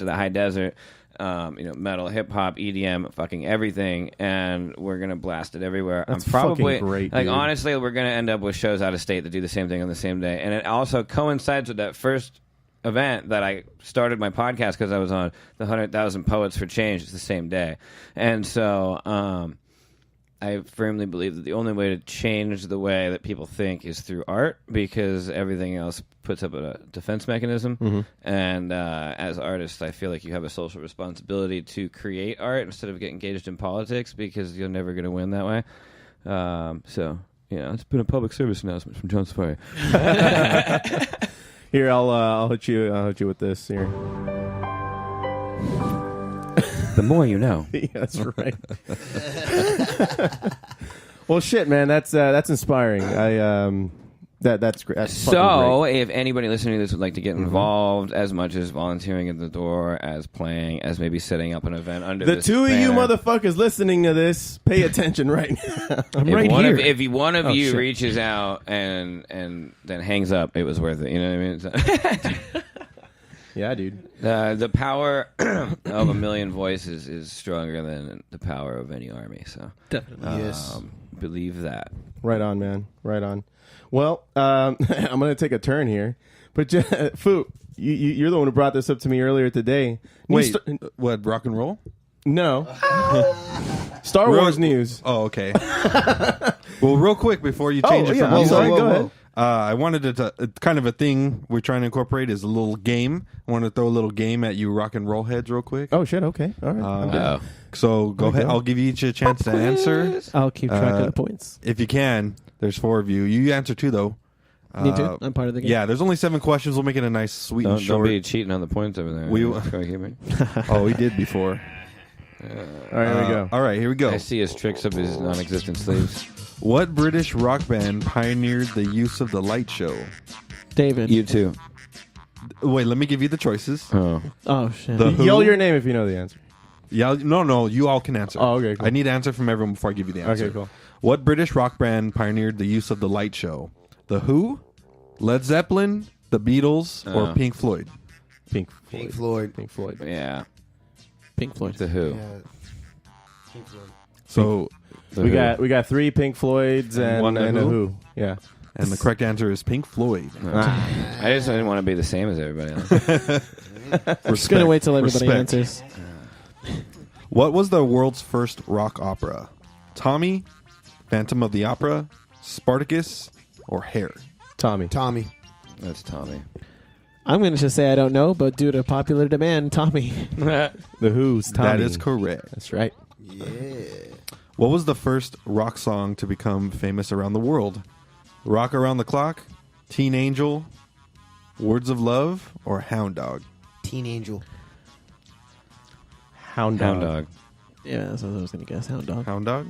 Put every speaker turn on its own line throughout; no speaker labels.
to the high desert. Metal, hip hop, EDM, fucking everything, and we're gonna blast it everywhere.
That's
I'm probably
fucking great,
like
dude.
honestly, we're gonna end up with shows out of state that do the same thing on the same day, and it also coincides with that first event that I started my podcast because I was on the 100,000 Poets for Change. It's the same day, and so I firmly believe that the only way to change the way that people think is through art, because everything else puts up a defense mechanism.
Mm-hmm.
And as artists, I feel like you have a social responsibility to create art instead of get engaged in politics, because you're never going to win that way. It's been a public service announcement from John Safari.
Here, I'll hit you with this here.
The more you know.
Yeah, that's right. Well, shit, man, that's inspiring. That's great. That's
so, if anybody listening to this would like to get involved, as much as volunteering at the door, as playing, as maybe setting up an event under
the
this
two
banner,
of you motherfuckers listening to this, pay attention right now. I'm
if
right
one
here.
If one of you
shit.
reaches out and then hangs up, it was worth it. You know what I mean?
Yeah, dude.
The power of a million voices is stronger than the power of any army. So
definitely,
yes, believe that.
Right on, man. Right on. Well, I'm going to take a turn here, but Foo, you're the one who brought this up to me earlier today.
Wait, what? Rock and roll?
No. Star Wars news.
Oh, okay. Well, real quick before you change it from music,
go ahead.
I wanted to kind of a thing we're trying to incorporate is a little game. I want to throw a little game at you rock and roll heads real quick.
Oh, shit. Okay. All right.
So go ahead. I'll give you each a chance to answer.
I'll keep track of the points.
If you can. There's 4 of you. You answer 2, though.
Me too? I'm part of the game.
Yeah, there's only 7 questions. We'll make it a nice, sweet and short.
Don't be cheating on the points over there.
Oh, he did before.
All right, here we go.
All right, here we go.
I see his tricks up his non-existent sleeves.
What British rock band pioneered the use of the light show?
David.
You too.
Wait, let me give you the choices.
Oh, shit.
Yell your name if you know the answer.
Yeah, no, you all can answer.
Oh, okay, cool.
I need an answer from everyone before I give you the answer.
Okay, cool.
What British rock band pioneered the use of the light show? The Who, Led Zeppelin, The Beatles, or Pink Floyd?
Pink
Floyd.
Yeah.
Pink Floyd.
The Who.
Yeah. Pink Floyd.
So
we got 3 Pink Floyds and a Who. Yeah.
And the correct answer is Pink Floyd.
I just didn't want to be the same as everybody else.
We're just going to wait till everybody answers.
What was the world's first rock opera? Tommy, Phantom of the Opera, Spartacus, or Hair?
Tommy.
That's Tommy.
I'm going to just say I don't know, but due to popular demand, Tommy.
The Who's Tommy.
That is correct.
That's right.
Yeah.
What was the first rock song to become famous around the world? Rock Around the Clock, Teen Angel, Words of Love, or Hound Dog?
Teen Angel.
Hound Dog.
Yeah, that's what I was going to guess. Hound Dog.
Hound Dog?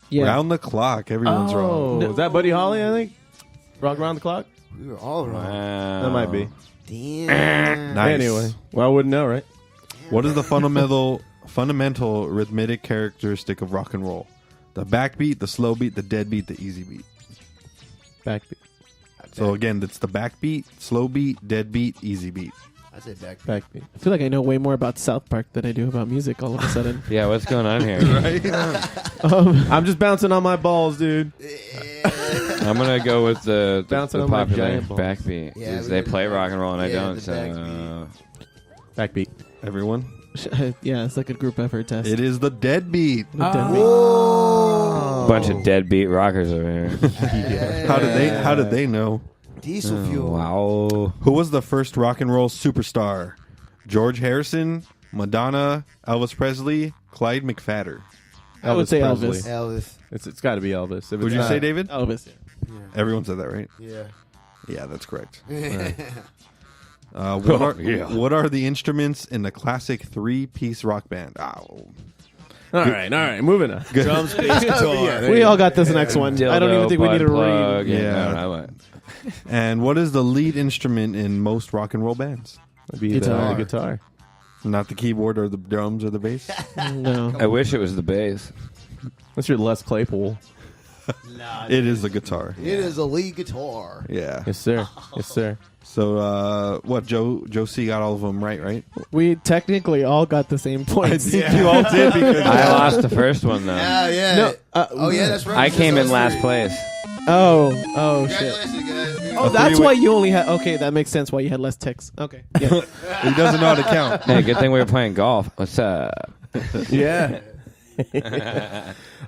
Yeah.
Round the Clock. Everyone's wrong.
No. Is that Buddy Holly, I think? Rock Around the Clock?
We were all wrong.
Wow.
That might be.
Damn.
Nice.
Anyway. Well, I wouldn't know, right?
What is the fundamental rhythmic characteristic of rock and roll? The backbeat, the slow beat, the dead beat, the easy beat.
Backbeat.
So again, it's the backbeat, slow beat, dead beat, easy beat.
I say backbeat.
Backbeat.
I feel like I know way more about South Park than I do about music all of a sudden.
Yeah, what's going on here?
Right?
I'm just bouncing on my balls, dude.
I'm going to go with the
Bouncing on my
popular
giant balls.
backbeat.
Yeah,
They play rock and roll and I
yeah,
don't.
the
So
Backbeat.
Everyone?
Yeah, it's like a group effort test.
It is the dead beat.
bunch of deadbeat rockers over here.
Yeah.
How did they know?
Diesel fuel.
Wow.
Who was the first rock and roll superstar? George Harrison, Madonna, Elvis Presley, Clyde McPhatter.
I would say
Presley.
Elvis.
It's got to be Elvis. If
Would
it's
you
not-
say David?
Elvis. Yeah.
Everyone said that, right?
Yeah.
Yeah, that's correct.
Yeah.
What are the instruments in the classic 3-piece rock band?
All right. Moving on.
Drums, bass, guitar. We all got this next one. I don't even think we need to read.
Yeah. And what is the lead instrument in most rock and roll bands?
That'd be
Guitar.
the guitar.
Not the keyboard or the drums or the bass?
No.
I wish it was the bass.
That's your Les Claypool.
Nah,
It is a guitar.
It is a lead guitar.
Yeah.
Yes, sir. Yes, sir.
So, what, Joe C got all of them right?
We technically all got the same points.
You all did because
I lost the first one though.
Yeah.
No,
oh, yeah, that's right.
I came in last place.
Oh, shit.
Congratulations, guys.
Oh, that's why you only had. Okay, that makes sense. Why you had less ticks. Okay. Yeah.
He doesn't know how to count.
Hey, good thing we were playing golf. What's up?
Yeah.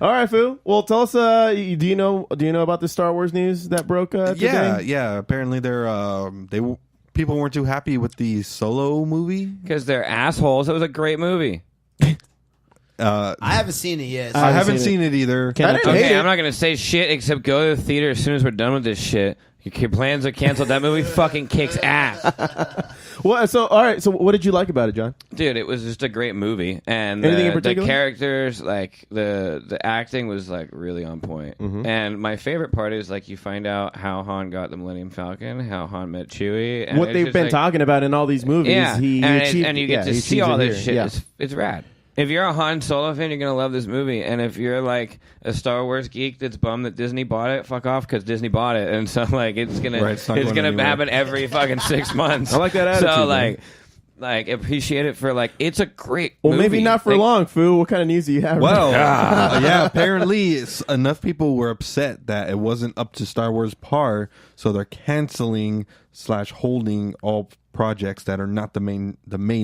All right, Foo. Well, tell us. Do you know about the Star Wars news that broke today?
Yeah. Apparently, people weren't too happy with the Solo movie.
Because they're assholes. It was a great movie.
I haven't seen it yet.
I haven't seen it either.
Okay, I'm not going to say shit except go to the theater as soon as we're done with this shit. Your plans are canceled. That movie fucking kicks ass.
Well, so all right. So, what did you like about it, John?
Dude, it was just a great movie, and
Anything in
the
particular?
characters, like the acting, was like really on point. And my favorite part is like you find out how Han got the Millennium Falcon, how Han met Chewie, and
What
it's
they've
just,
been
like,
talking about in all these movies.
Yeah,
He achieved,
and you get to
he
see
achieves
all
it
this
here.
shit.
Yeah.
It's rad. If you're a Han Solo fan, you're gonna love this movie. And if you're like a Star Wars geek that's bummed that Disney bought it, fuck off, because Disney bought it, and so like it's gonna happen every fucking 6 months.
I like that attitude.
So
man.
like appreciate it for like it's a great.
Well,
movie.
maybe not for
Like,
long, Foo. What kind of news do you have?
Well, yeah, apparently enough people were upset that it wasn't up to Star Wars par, so they're canceling / holding all projects that are not the main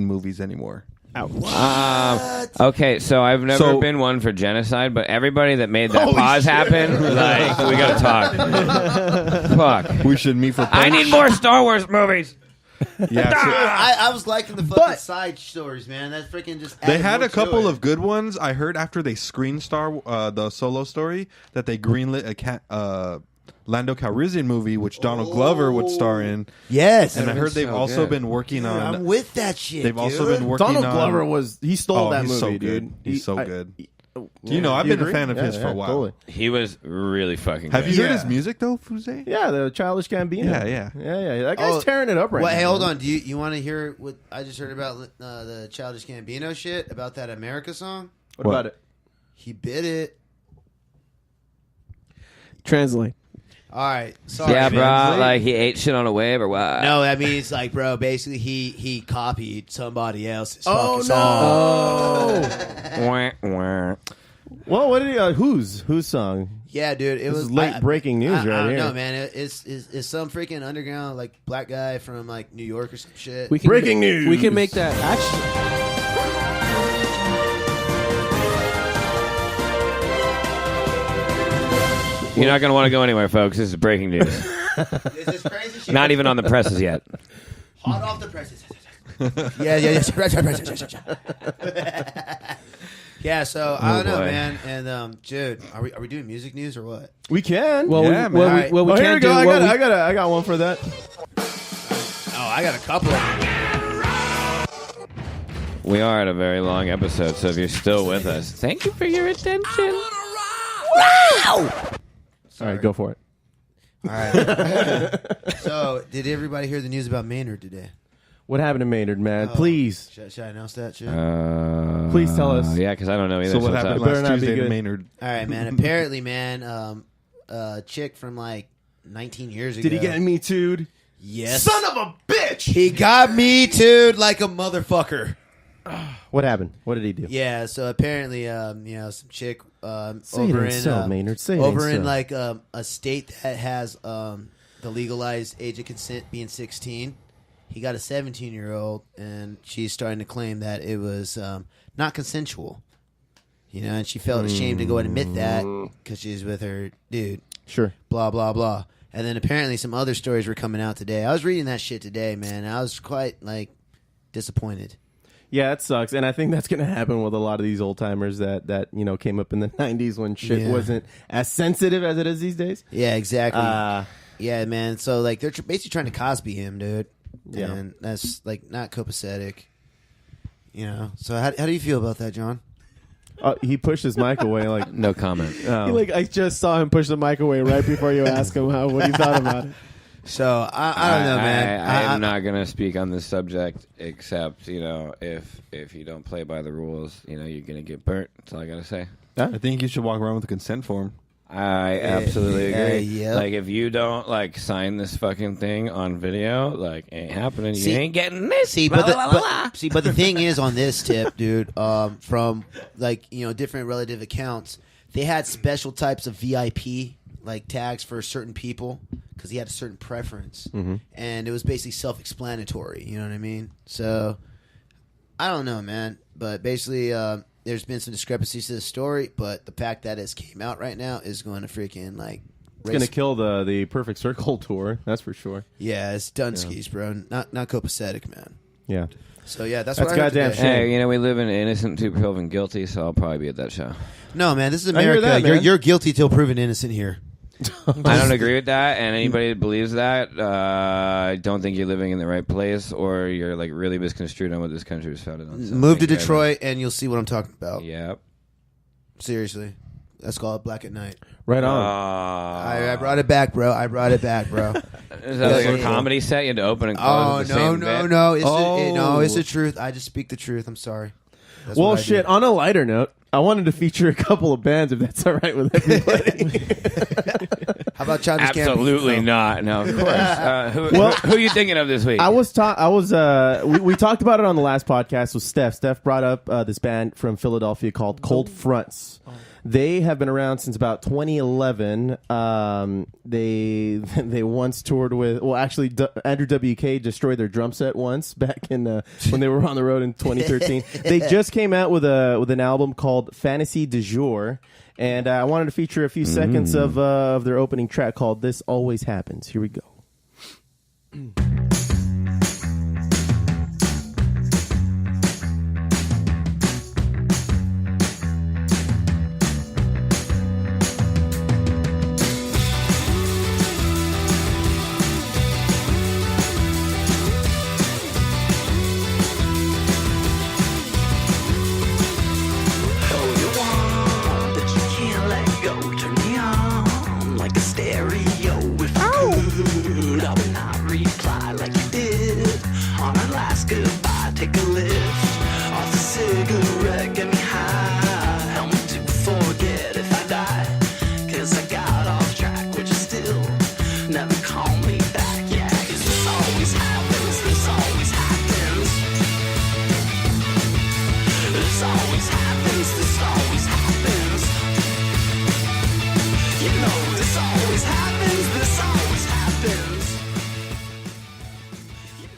movies anymore.
Okay, so I've never been one for genocide, but everybody that made that pause happen, like we gotta talk. Fuck,
We should meet for
I need more Star Wars movies.
Yeah, so
I was liking the fucking side stories, man. That freaking just.
they
added
had
more
a couple
to it.
of good ones. I heard after they screened the Solo story that they greenlit a Lando Calrissian movie, which Donald Glover would star in.
Yes,
And I heard they've also been working on.
I'm with that shit.
They've also been working
Donald
on.
Glover he stole that
he's
movie,
so
dude.
good. He's so good.
You
know, I've been a
agree?
fan of his for a while.
Totally.
He was really fucking.
Have
good.
you heard his music though, Fuze?
Yeah, the Childish Gambino.
Yeah.
That guy's tearing it up right now.
Hey, hold on. Do you want to hear what I just heard about the Childish Gambino shit about that America song?
What about it?
He bit it.
Translate.
All right, sorry.
Yeah,
man.
bro. Like he ate shit on a wave or what?
No, that means like, bro. Basically, he copied somebody else's
Oh,
fucking song.
Wah, wah.
Well, what did he? Whose song?
Yeah, dude. It
This
was
is late breaking news
I
right
don't
here.
know, man. It's some freaking underground like black guy from like New York or some shit.
Breaking news.
We can make that actually.
You're not gonna want to go anywhere, folks. This is breaking news.
This is crazy shit.
Not even on the presses yet.
Hot off the presses. yeah. Yeah, so I don't know,
boy.
man. And dude, are we doing music news or what?
We can.
Well,
Yeah,
we, well,
man.
we, well, we
Oh, here we
can't
go.
do.
I got one for that.
Oh, I got a couple of them.
We are at a very long episode, so if you're still with us, thank you for your attention.
All right, go for it.
All right. So, did everybody hear the news about Maynard today?
What happened to Maynard, man? Please.
Should I announce that shit?
Please tell us.
Yeah, because I don't know either.
So what
what's
happened
up?
better
last
not be
Tuesday to
good.
Maynard?
All right, man. Apparently, man, a chick from like 19 years ago.
Did he get me too'd?
Yes.
Son of a bitch!
He got me too like a motherfucker.
What happened? What did he do?
Yeah, so apparently, some chick
Say
over
it ain't
in
so, Maynard. Say it
over
ain't
in
so.
like a state that has the legalized age of consent being 16. He got a 17-year-old, and she's starting to claim that it was not consensual. You know, and she felt ashamed to go and admit that because she's with her dude.
Sure.
Blah blah blah. And then apparently some other stories were coming out today. I was reading that shit today, man. I was quite like disappointed.
Yeah, it sucks, and I think that's going to happen with a lot of these old timers that came up in the '90s when shit wasn't as sensitive as it is these days.
Yeah, exactly. Yeah, man. So like they're basically trying to Cosby him, dude.
Yeah.
And that's like not copacetic. You know. So how do you feel about that, John?
He pushed his mic away like
No comment.
I just saw him push the mic away right before you asked him what he thought about it.
So I don't know, man.
I'm not gonna speak on this subject, except if you don't play by the rules, you're gonna get burnt. That's all I gotta say.
I think you should walk around with a consent form.
I absolutely agree.
Yep.
Like, if you don't like sign this fucking thing on video, like, ain't happening. You
See-
ain't getting this.
See, but the thing is, on this tip, dude, from like different relative accounts, they had special types of VIP like tags for certain people because he had a certain preference, and it was basically self-explanatory. You know what I mean? So I don't know, man, but basically, there's been some discrepancies to the story, but the fact that it came out right now is going to freaking like.
It's going to kill the Perfect Circle tour, that's for sure.
Yeah, it's Dunskies, bro. Not copacetic, man.
Yeah.
So yeah, that's
That's
what I heard
goddamn
today.
shit.
Hey, we live in innocent to proven guilty, so I'll probably be at that show.
No, man, this is
I hear
America.
that, man.
You're guilty till proven innocent here.
I don't agree with that, and anybody that believes that, I don't think you're living in the right place, or you're like really misconstrued on what this country was founded on. So
Move to
thank you very
Detroit, and you'll see what I'm talking about.
much. Yep.
Seriously, that's called Black at Night.
Right on.
I brought it back, bro.
Is that like a comedy set? You had to open and close the same bit?
no. It's the truth. I just speak the truth. I'm sorry. That's
Well,
what I
shit,
do.
on a lighter note, I wanted to feature a couple of bands, if that's all right with everybody.
How about Childish Gambino?
Absolutely not. No, of course. Who are you thinking of this week?
We talked about it on the last podcast with Steph. Steph brought up this band from Philadelphia called Cold Fronts. They have been around since about 2011. They once toured with, actually, Andrew WK destroyed their drum set once back in when they were on the road in 2013. They just came out with an album called Fantasy du Jour, and I wanted to feature a few seconds of their opening track called "This Always Happens." Here we go.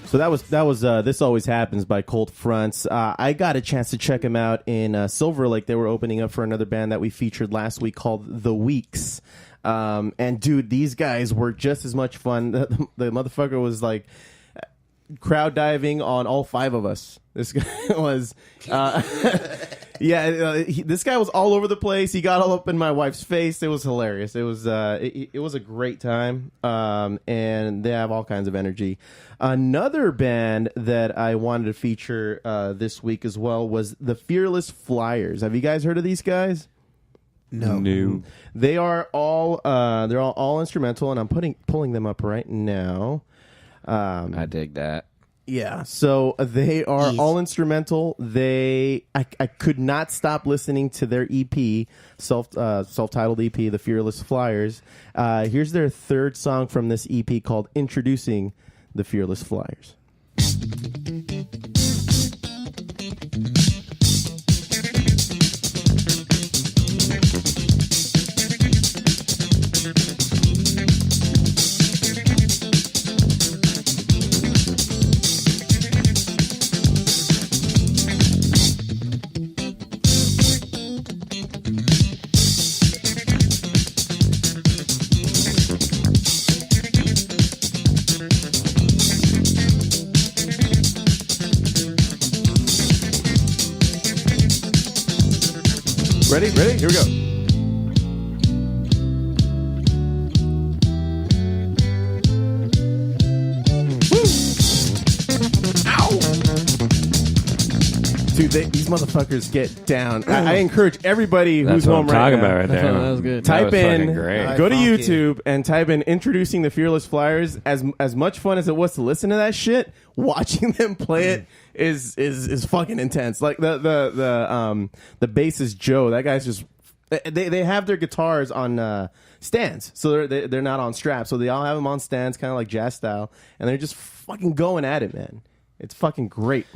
So that was This Always Happens by Cold Fronts. I got a chance to check them out in Silver Lake. They were opening up for another band that we featured last week called The Weeks. And dude, these guys were just as much fun. The motherfucker was like crowd diving on all five of us. This guy was, this guy was all over the place. He got all up in my wife's face. It was hilarious. It was a great time. And they have all kinds of energy. Another band that I wanted to feature this week as well was the Fearless Flyers. Have you guys heard of these guys?
No.
They are all instrumental, and I'm pulling them up right now.
I dig that.
Yeah, so they are all instrumental. I could not stop listening to their EP, self-titled EP, The Fearless Flyers. Here's their third song from this EP called Introducing the Fearless Flyers. Ready? Here we go. Dude, these motherfuckers get down. I encourage everybody who's
That's what
home
I'm
right
talking
now.
about right there.
That was good.
Type
That was
in,
fucking great.
go to
Funky.
YouTube and type in Introducing the Fearless Flyers. As much fun as it was to listen to that shit, watching them play it is fucking intense. Like the bassist Joe, that guy's just They have their guitars on stands, so they're not on straps. So they all have them on stands, kind of like jazz style, and they're just fucking going at it, man. It's fucking great.